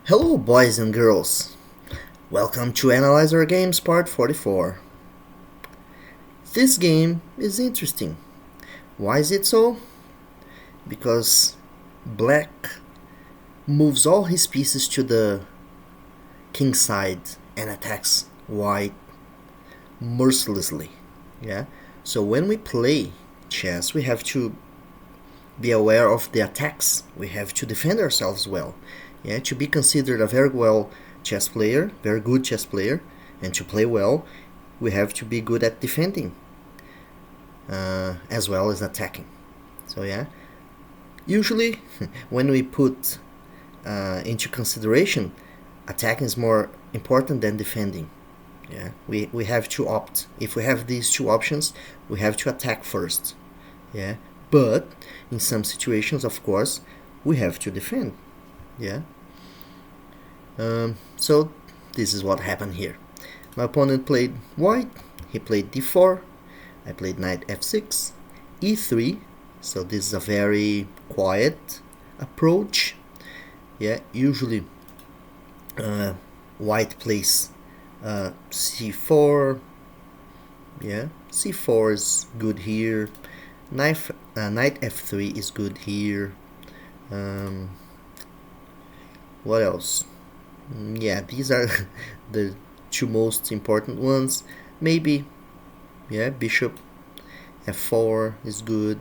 Hello, boys and girls. Welcome to Analyze Our Games Part 44. This game is interesting. Why is it so? Because black moves all his pieces to the king side and attacks white mercilessly. Yeah? So when we play chess, we have to be aware of the attacks. We have to defend ourselves well. Yeah, to be considered a very well chess player, very good chess player, and to play well, we have to be good at defending as well as attacking. So yeah, usually when we put into consideration, attacking is more important than defending. Yeah, we have to opt. If we have these two options, we have to attack first. Yeah, but in some situations, of course, we have to defend. Yeah. So this is what happened here. My opponent played white. He played d4. I played knight f6, e3. So this is a very quiet approach. Yeah, usually white plays c4. Yeah, c4 is good here. Knight f3 is good here. What else? Yeah, these are the two most important ones. Maybe, yeah, bishop f4 is good.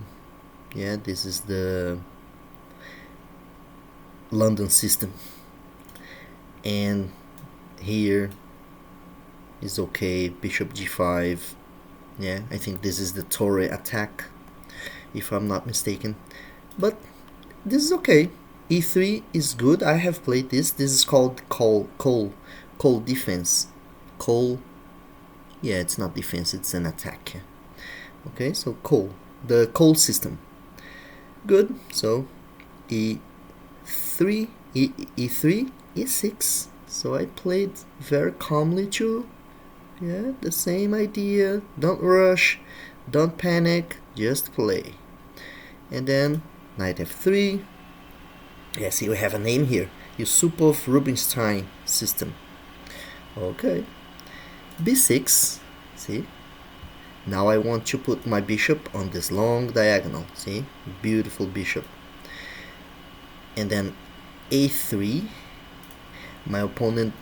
Yeah, this is the London system. And here is okay, bishop g5. Yeah, I think this is the Torre attack, if I'm not mistaken. But this is okay. e3 is good. I have played this. This is called Cole defense. Cole, yeah, it's not defense, it's an attack. Okay, so the Cole system. Good. So e3, e3, e6. So I played very calmly too. Yeah, the same idea. Don't rush, don't panic, just play. And then knight f3. Yeah, see, we have a name here. Yusupov Rubinstein system. Okay. b6. See? Now I want to put my bishop on this long diagonal. See? Beautiful bishop. And then a3. My opponent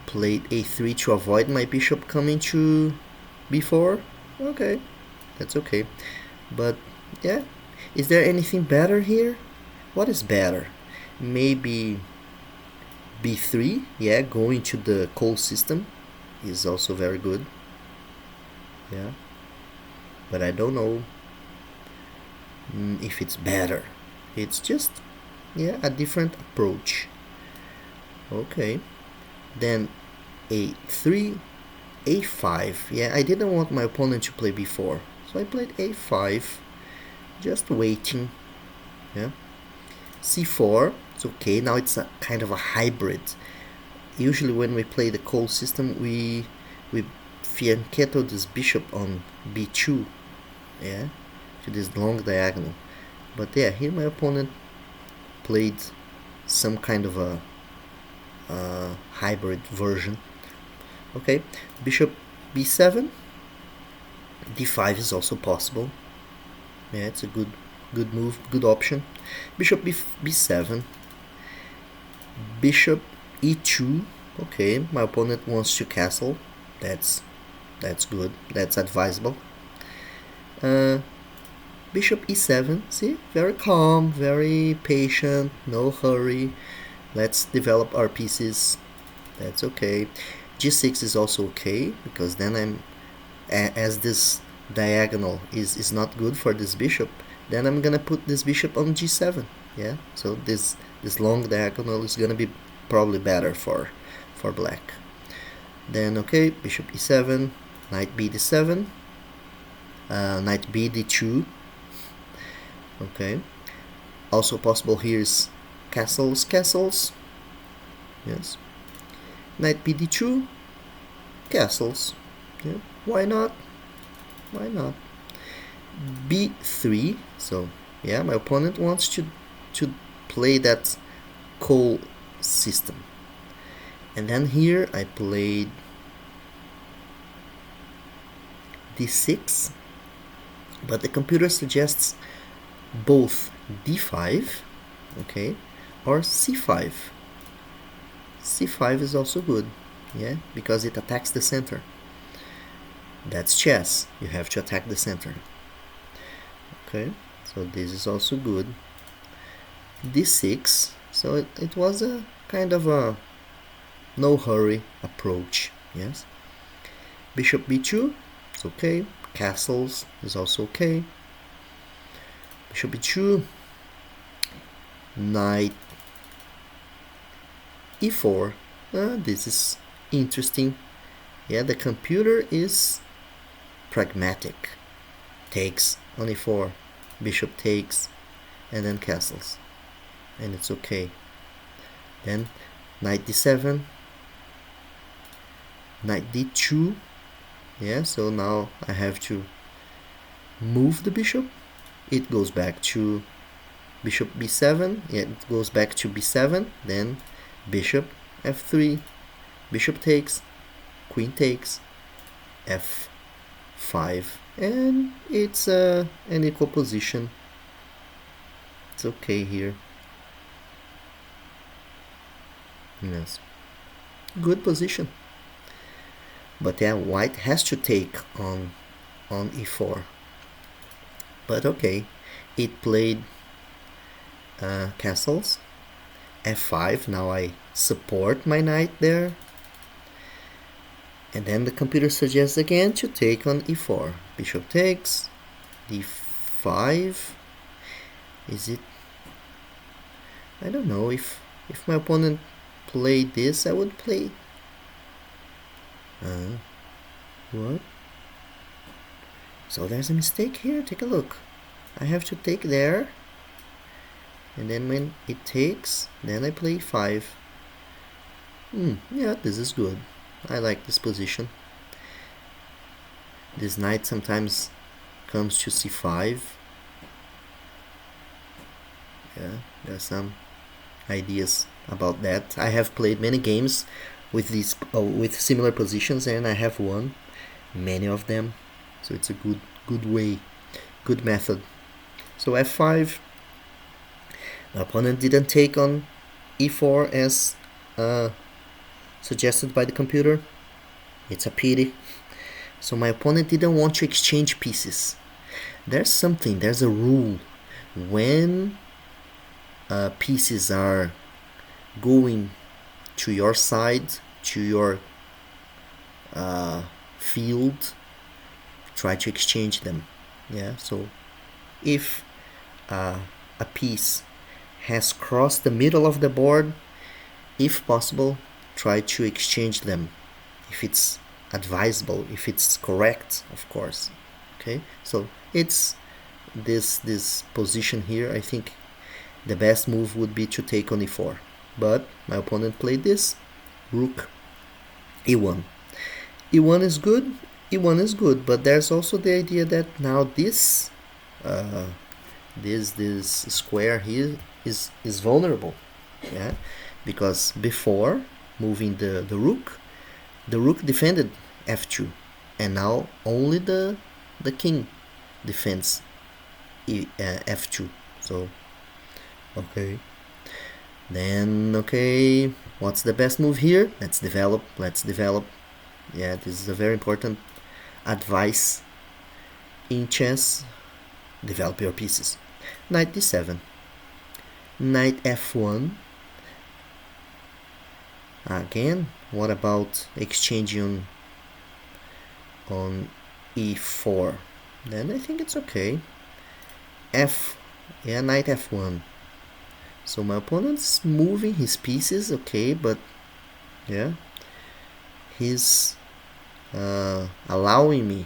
played a3 to avoid my bishop coming to b4. Okay. That's okay. But, yeah. Is there anything better here? What is better? Maybe b3. Yeah, going to the Cole system is also very good. Yeah, but I don't know if it's better. It's just, yeah, a different approach. Okay, then a3, a5. Yeah, I didn't want my opponent to play b4, so I played a5, just waiting. Yeah, c4. It's okay. Now it's a kind of a hybrid. Usually when we play the Cole system, we fianchetto this bishop on b2, yeah, to this long diagonal. But yeah, here my opponent played some kind of a hybrid version. Okay, bishop b7, d5 is also possible. Yeah, it's a good move, good option. Bishop b7, bishop e2. Okay, my opponent wants to castle. That's good. That's advisable. Bishop e7. See, very calm, very patient, no hurry. Let's develop our pieces. That's okay. g6 is also okay because then as this diagonal is not good for this bishop, then I'm gonna put this bishop on g7. Yeah. So this long diagonal is gonna be probably better for black. Then okay, bishop e7, knight b d7, knight b d2. Okay. Also possible here is castles. Yes. Knight b d2, castles. Yeah. Why not? b3. So yeah, my opponent wants to play that Cole system. And then here I played d6, but the computer suggests both d5, okay, or c5. c5 is also good, yeah, because it attacks the center. That's chess. You have to attack the center. Okay, so this is also good. d6, so it was a kind of a no hurry approach, yes. Bishop b2, it's okay. Castles is also okay. Bishop b2, knight e4. This is interesting. Yeah, the computer is pragmatic. Takes on e4, bishop takes, and then castles, and it's okay. Then knight d7, knight d2. Yeah, so now I have to move the bishop. It goes back to bishop b7. Yeah, it goes back to b7. Then bishop f3, bishop takes, queen takes, f5, and it's an equal position. It's okay here. Yes, good position. But yeah, white has to take on e4. But okay, it played castles, f5. Now I support my knight there. And then the computer suggests again to take on e4. Bishop takes, d5. Is it? I don't know. If my opponent played this, I would play. What? So there's a mistake here. Take a look. I have to take there. And then when it takes, then I play 5. Yeah, this is good. I like this position. This knight sometimes comes to c5. Yeah, there's some ideas about that. I have played many games with these with similar positions, and I have won many of them. So it's a good way, good method. So f5. My opponent didn't take on e4 as suggested by the computer. It's a pity. So my opponent didn't want to exchange pieces. There's a rule. When pieces are going to your side, to your field, try to exchange them. Yeah, so if a piece has crossed the middle of the board, if possible, try to exchange them if it's advisable, if it's correct, of course. Okay, so it's this position here. I think the best move would be to take on e4, but my opponent played this, rook e1. e1 is good, e1 is good, but there's also the idea that now this square here is vulnerable, yeah, because before moving the rook defended f2, and now only the king defends f2. So okay, then okay, what's the best move here? Let's develop. Yeah, this is a very important advice in chess. Develop your pieces. Knight d7, knight f1. Again, what about exchanging on e4? Then I think it's okay. Knight f1. So my opponent's moving his pieces, okay, but yeah, he's allowing me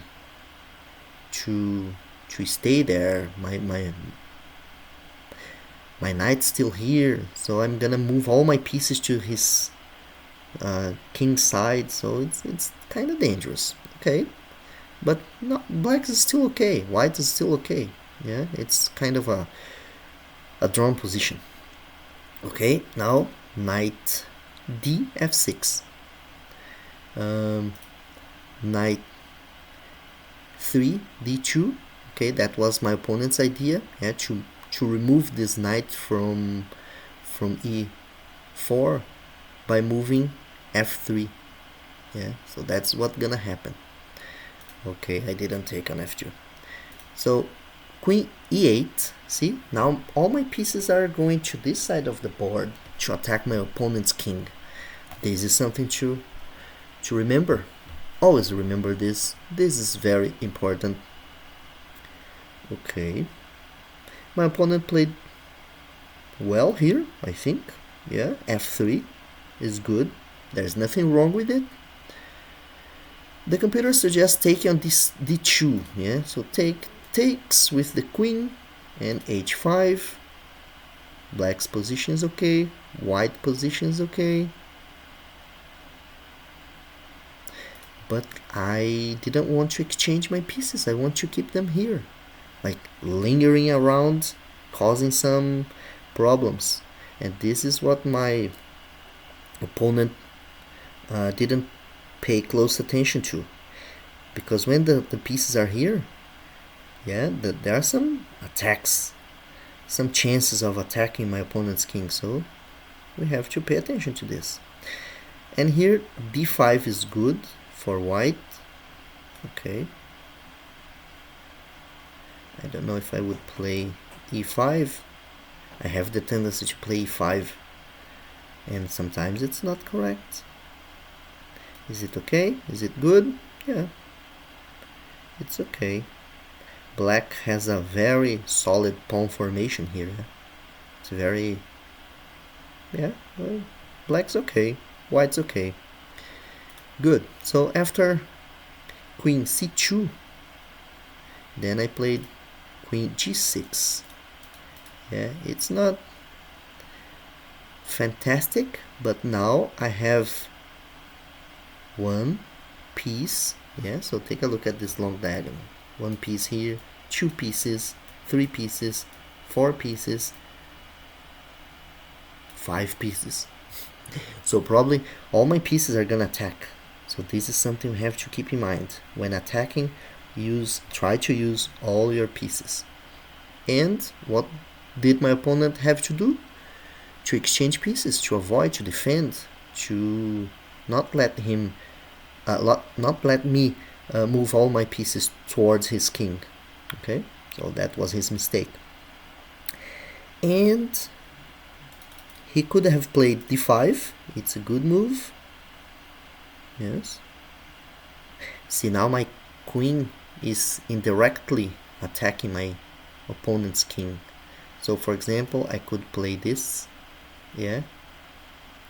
to stay there. My knight's still here, so I'm gonna move all my pieces to his king's side, so it's kind of dangerous. Okay, but no, black is still okay, white is still okay. Yeah, it's kind of a drawn position. Okay, now knight d f6, knight 3 d2. Okay, that was my opponent's idea, yeah, to remove this knight from e4 by moving f3. Yeah, so that's what's gonna happen. Okay, I didn't take on f2. So queen e8. See, now all my pieces are going to this side of the board to attack my opponent's king. This is something to remember. Always remember this. This is very important. Okay, my opponent played well here, I think. Yeah, f3 is good. There's nothing wrong with it. The computer suggests taking on this d2. Yeah, so takes with the queen and h5. Black's position is okay. White position is okay. But I didn't want to exchange my pieces. I want to keep them here, like lingering around, causing some problems. And this is what my opponent didn't pay close attention to, because when the pieces are here, yeah, there are some attacks, some chances of attacking my opponent's king, so we have to pay attention to this. And here b5 is good for white. Okay, I don't know if I would play e5. I have the tendency to play e5, and sometimes it's not correct. Is it okay? Is it good? Yeah, it's okay. Black has a very solid pawn formation here. It's very, yeah, well, black's okay, white's okay. Good. So after queen c2, then I played queen g6. Yeah, it's not fantastic, but now I have one piece. Yeah, so take a look at this long diagonal. One piece here, two pieces, three pieces, four pieces, five pieces. So probably all my pieces are gonna attack. So this is something you have to keep in mind. When attacking, try to use all your pieces. And what did my opponent have to do? To exchange pieces, to avoid, to defend, to not let him, not let me move all my pieces towards his king. Okay, so that was his mistake. And he could have played d5. It's a good move. Yes. See, now my queen is indirectly attacking my opponent's king. So for example, I could play this, yeah,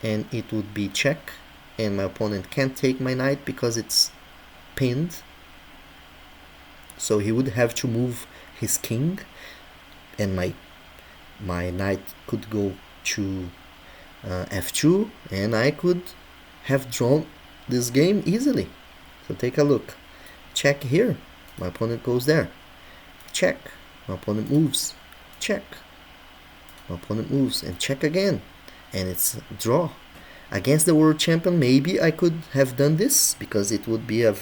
and it would be check, and my opponent can't take my knight because it's pinned. So he would have to move his king, and my knight could go to f2, and I could have drawn this game easily. So take a look. Check here. My opponent goes there. Check. My opponent moves. Check. My opponent moves and check again. And it's a draw. Against the world champion, maybe I could have done this because it would be a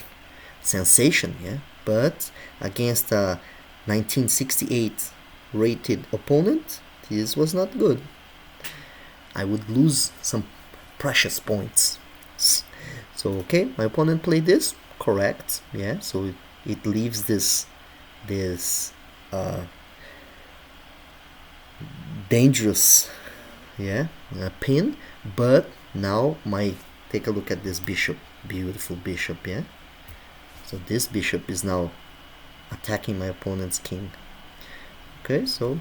sensation, yeah. But against a 1968 rated opponent, this was not good. I would lose some precious points. So okay, my opponent played this correct, yeah. So it leaves this dangerous, yeah, pin. But now take a look at this bishop, beautiful bishop, yeah. So this bishop is now attacking my opponent's king. Okay, so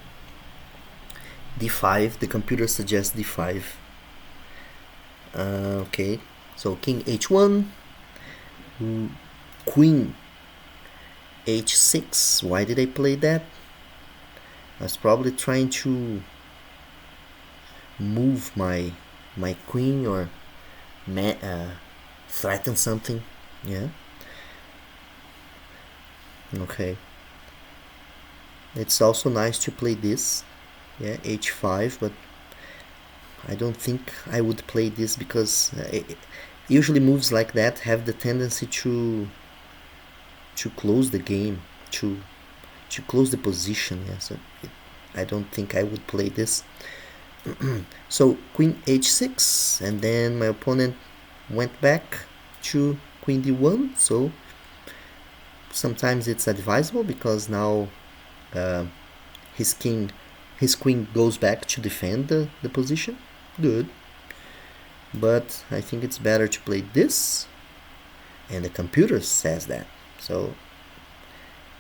d5. The computer suggests d5. Okay, so king h1, queen h6. Why did I play that? I was probably trying to move my queen or threaten something, yeah. Okay, it's also nice to play this, yeah, h5, but I don't think I would play this because usually moves like that have the tendency to close the game, to close the position. Yeah, so I don't think I would play this. So queen h6, and then my opponent went back to queen d1. So sometimes it's advisable because now his queen goes back to defend the position. Good. But I think it's better to play this, and the computer says that. So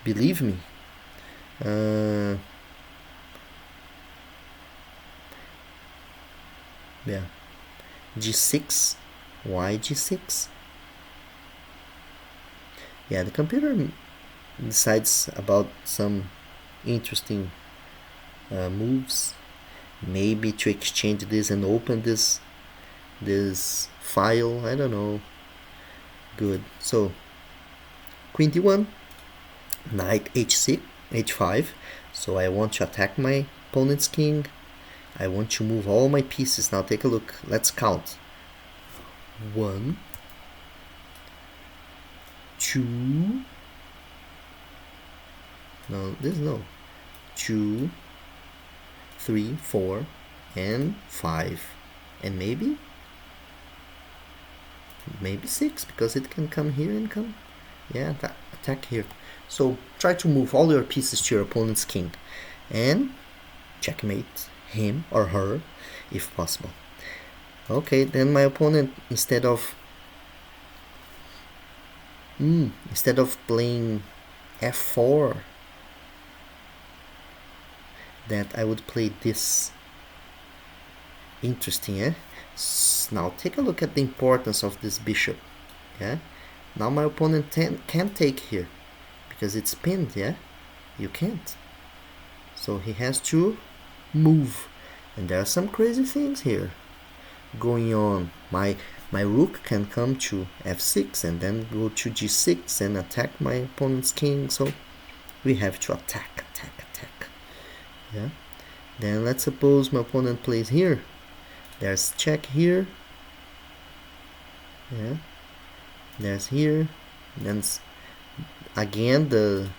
believe me. Yeah, g6, why g6? Yeah, the computer decides about some interesting moves, maybe to exchange this and open this file. I don't know. Good. So queen d1, knight h6, h5. So I want to attack my opponent's king. I want to move all my pieces. Now take a look. Let's count. 1, 2. No, this no. 2, 3, 4, and 5, and maybe 6, because it can come here and come. Yeah, attack here. So try to move all your pieces to your opponent's king and checkmate him or her if possible. Okay, then my opponent, instead of playing f4, that I would play this. Interesting, eh? Now take a look at the importance of this bishop. Yeah, now my opponent can't take here because it's pinned. Yeah, you can't, so he has to move, and there are some crazy things here going on. My rook can come to f6 and then go to g6 and attack my opponent's king. So we have to attack. Yeah. Then let's suppose my opponent plays here. There's check here. Yeah. There's here. Then again the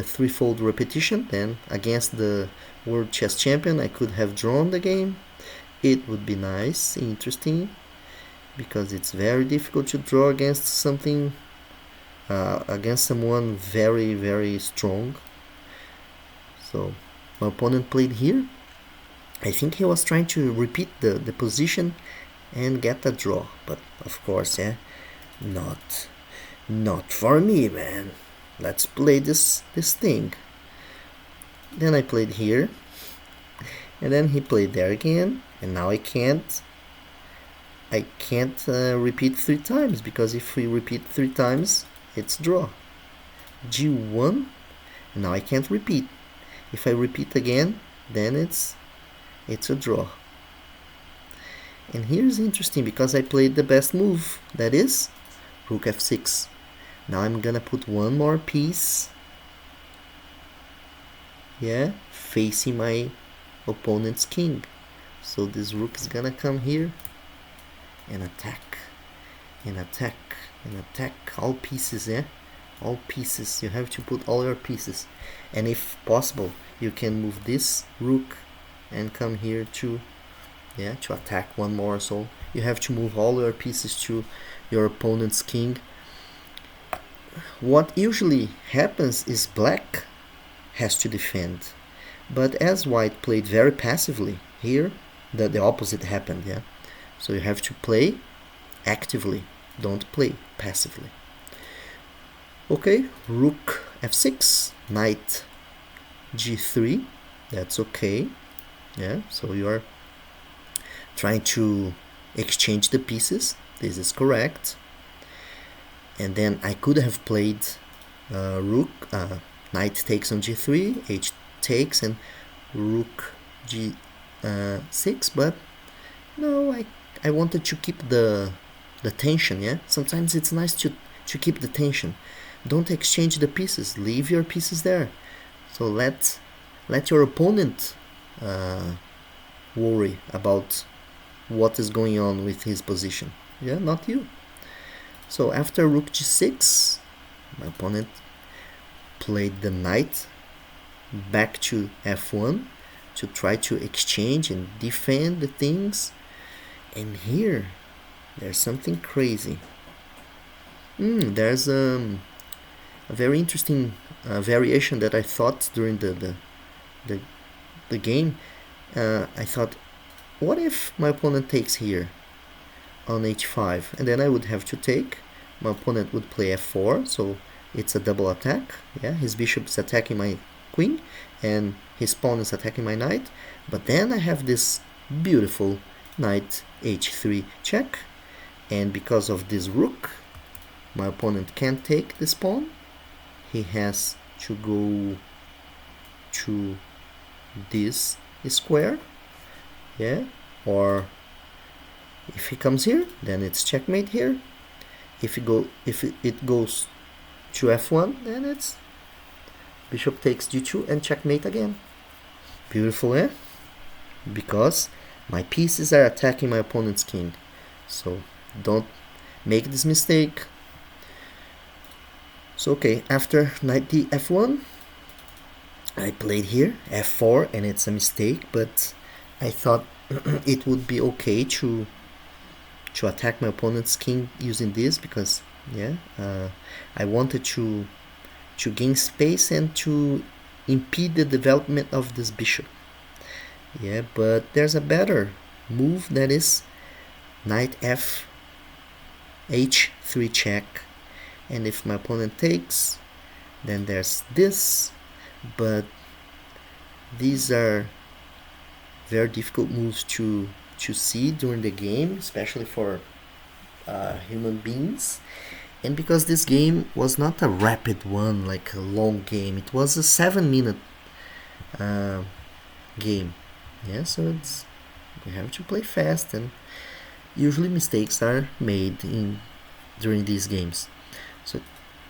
threefold repetition. Then against the world chess champion, I could have drawn the game. It would be nice, interesting, because it's very difficult to draw against something, against someone very, very strong. So my opponent played here. I think he was trying to repeat the position and get a draw, but of course, yeah, not for me, man. Let's play this thing. Then I played here, and then he played there again, and now I can't repeat 3 times, because if we repeat 3 times, it's draw. G1, and now I can't repeat. If I repeat again, then it's a draw. And here's interesting, because I played the best move, that is rook f6. Now I'm gonna put one more piece, yeah, facing my opponent's king. So this rook is gonna come here and attack, all pieces, yeah, all pieces. You have to put all your pieces, and if possible you can move this rook and come here to attack one more. So you have to move all your pieces to your opponent's king. What usually happens is black has to defend, but as white played very passively here, the opposite happened. Yeah, so you have to play actively, don't play passively. Okay, rook f6, knight g3, that's okay. Yeah, so you are trying to exchange the pieces. This is correct. And then I could have played rook, knight takes on g3, h takes, and rook g6, but no, I wanted to keep the tension. Yeah, sometimes it's nice to keep the tension. Don't exchange the pieces, leave your pieces there. So let your opponent worry about what is going on with his position. Yeah, not you. So after rook g6, my opponent played the knight back to f1 to try to exchange and defend the things. And here, there's something crazy. There's a very interesting variation that I thought during the game. I thought, what if my opponent takes here on h5, and then I would have to take. My opponent would play f4, so it's a double attack. Yeah, his bishop is attacking my queen, and his pawn is attacking my knight. But then I have this beautiful knight h3 check, and because of this rook, my opponent can't take this pawn. He has to go to this square, yeah, or if he comes here, then it's checkmate here. If it goes to f1, then it's bishop takes g2 and checkmate again. Beautiful, eh? Because my pieces are attacking my opponent's king. So don't make this mistake. So okay, after knight d f1, I played here f4, and it's a mistake, but I thought it would be okay to attack my opponent's king using this, because I wanted to gain space and to impede the development of this bishop. Yeah, but there's a better move, that is knight f h3 check, and if my opponent takes, then there's this. But these are very difficult moves to see during the game, especially for human beings. And because this game was not a rapid one, like a long game, it was a 7-minute game. Yeah, so you have to play fast, and usually mistakes are made during these games. So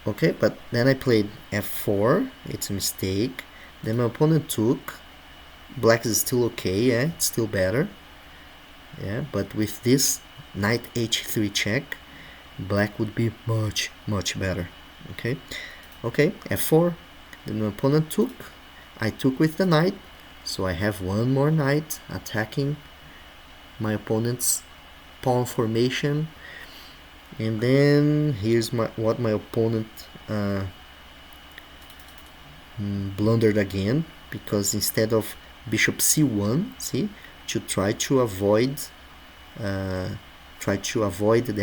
okay, but then I played f4, it's a mistake. Then my opponent took. Black is still okay, yeah, it's still better. Yeah, but with this knight h3 check, black would be much better. Okay, f4. Then my opponent took. I took with the knight, so I have one more knight attacking my opponent's pawn formation. And then here's what my opponent blundered again, because instead of bishop c1, see, to try to avoid the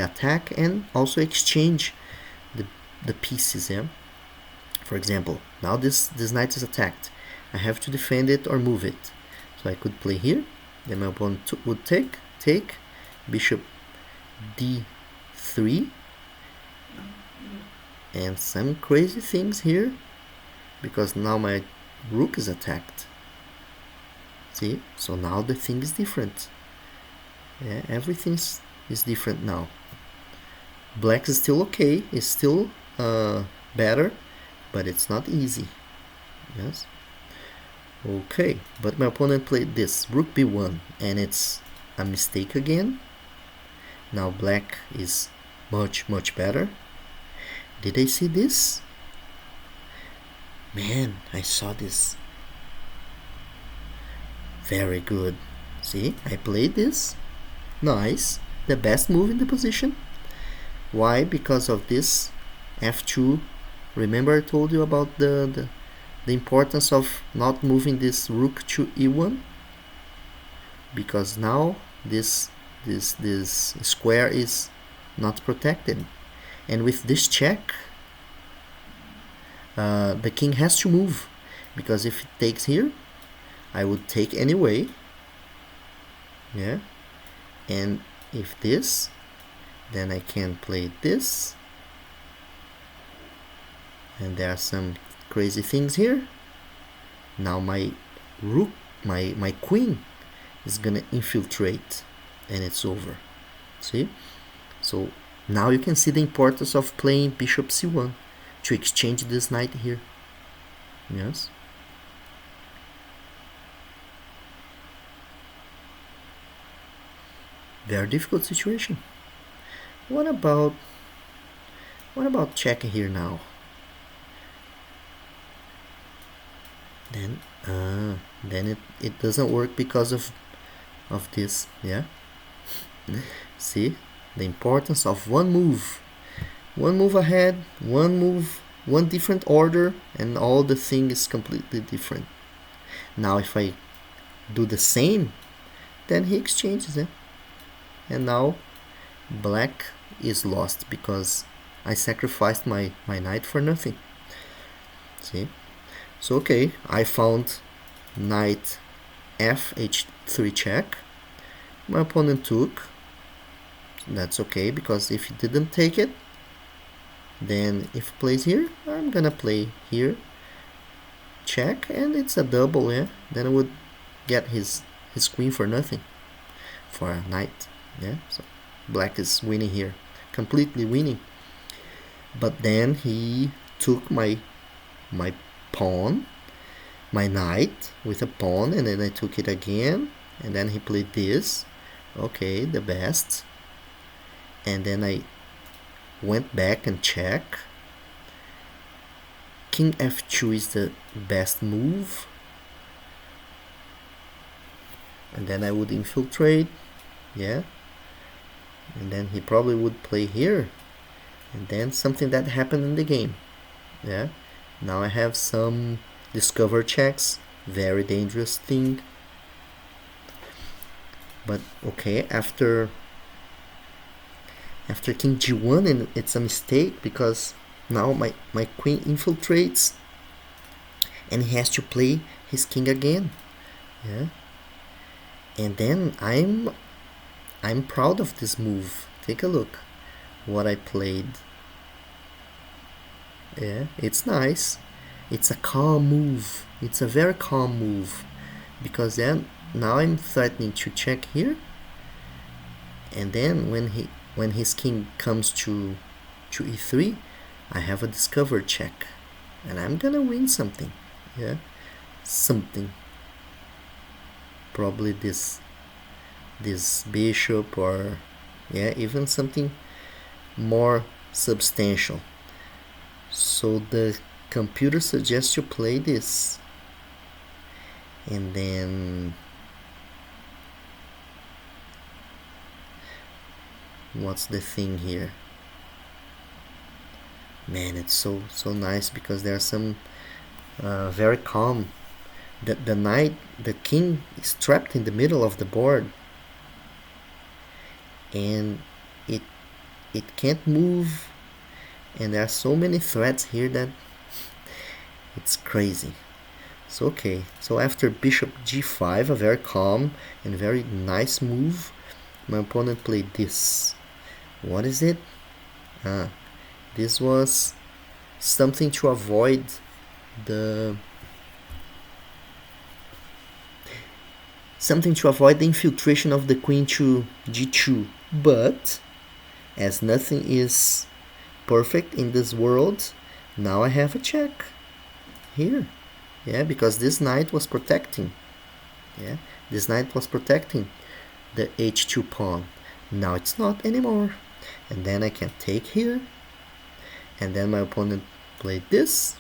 attack and also exchange the pieces. Yeah. For example, now this knight is attacked. I have to defend it or move it. So I could play here. Then my opponent would take bishop d3, and some crazy things here, because now my rook is attacked. See, so now the thing is different. Yeah, everything is different now. Black is still okay, it's still better, but it's not easy. Yes. Okay, but my opponent played this rook b1, and it's a mistake again. Now black is much better. Did I see this? Man, I saw this. Very good. See, I played this. Nice. The best move in the position. Why? Because of this f2. Remember I told you about the importance of not moving this rook to e1? Because now this square is not protected. And with this check, the king has to move, because if it takes here, I would take anyway. Yeah. And if this, then I can play this. And there are some crazy things here. Now my rook, my queen is gonna infiltrate, and it's over. See? So now you can see the importance of playing bishop c1 to exchange this knight here. Yes. Very difficult situation. What about checking here now? Then it doesn't work because of this. Yeah. See the importance of one move ahead, one different order, and all the thing is completely different. Now if I do the same, then he exchanges it, and now black is lost because I sacrificed my knight for nothing. See? So okay, I found knight f h3 check. My opponent took. That's okay, because if he didn't take it, then if he plays here, I'm gonna play here, check, and it's a double. Yeah, then I would get his queen for nothing, for a knight. Yeah, so black is winning here, completely winning. But then he took my pawn, my knight with a pawn, and then I took it again, and then he played this. Okay, the best. And then I went back and check. King f2 is the best move. And then I would infiltrate. Yeah. And then he probably would play here. And then something that happened in the game. Yeah. Now I have some discover checks. Very dangerous thing. But okay, after king g1, and it's a mistake because now my queen infiltrates and he has to play his king again. Yeah. And then I'm proud of this move. Take a look what I played. Yeah, it's nice. It's a calm move. It's a very calm move, because then now I'm threatening to check here, and then when his king comes to e3, I have a discover check, and I'm gonna win something. Yeah, something. Probably this bishop, or yeah, even something more substantial. So the computer suggests you play this, and then what's the thing here? Man, it's so nice, because there are some very calm. The knight, the king is trapped in the middle of the board, and it can't move, and there are so many threats here that it's crazy. So okay, so after bishop g5, a very calm and very nice move, my opponent played this. What is it? This was something to avoid the infiltration of the queen to g2. But as nothing is perfect in this world, now I have a check here. Yeah, because this knight was protecting. Yeah, this knight was protecting the h2 pawn. Now it's not anymore. And then I can take here, and then my opponent played this.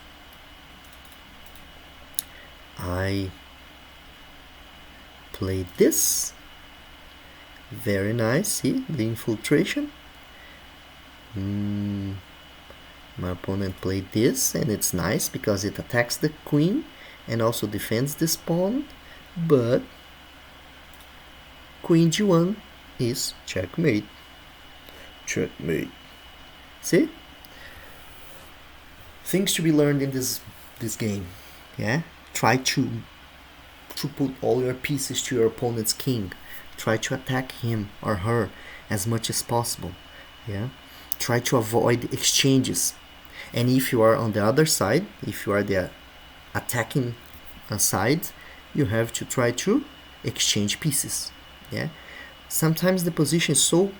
I played this. Very nice. See the infiltration. My opponent played this, and it's nice because it attacks the queen and also defends this pawn. But queen g1 is checkmate. Checkmate. See? Things to be learned in this game. Yeah? Try to put all your pieces to your opponent's king. Try to attack him or her as much as possible. Yeah? Try to avoid exchanges. And if you are on the other side, if you are the attacking side, you have to try to exchange pieces. Yeah? Sometimes the position is so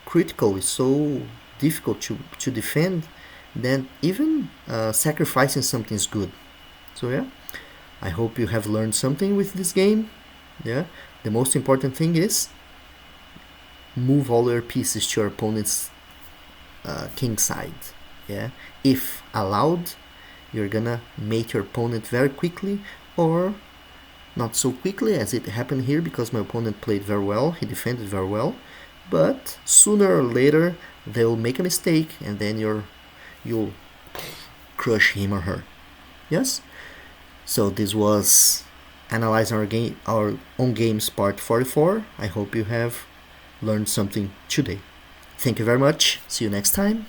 critical, it's so difficult to defend, that even sacrificing something is good. So yeah, I hope you have learned something with this game. Yeah, the most important thing is move all your pieces to your opponent's king side. Yeah, if allowed, you're gonna mate your opponent very quickly, or not so quickly as it happened here, because my opponent played very well, he defended very well, but sooner or later they'll make a mistake and then you'll crush him or her. Yes, so this was analyzing our own games part 44. I hope you have learned something today. Thank you very much. See you next time.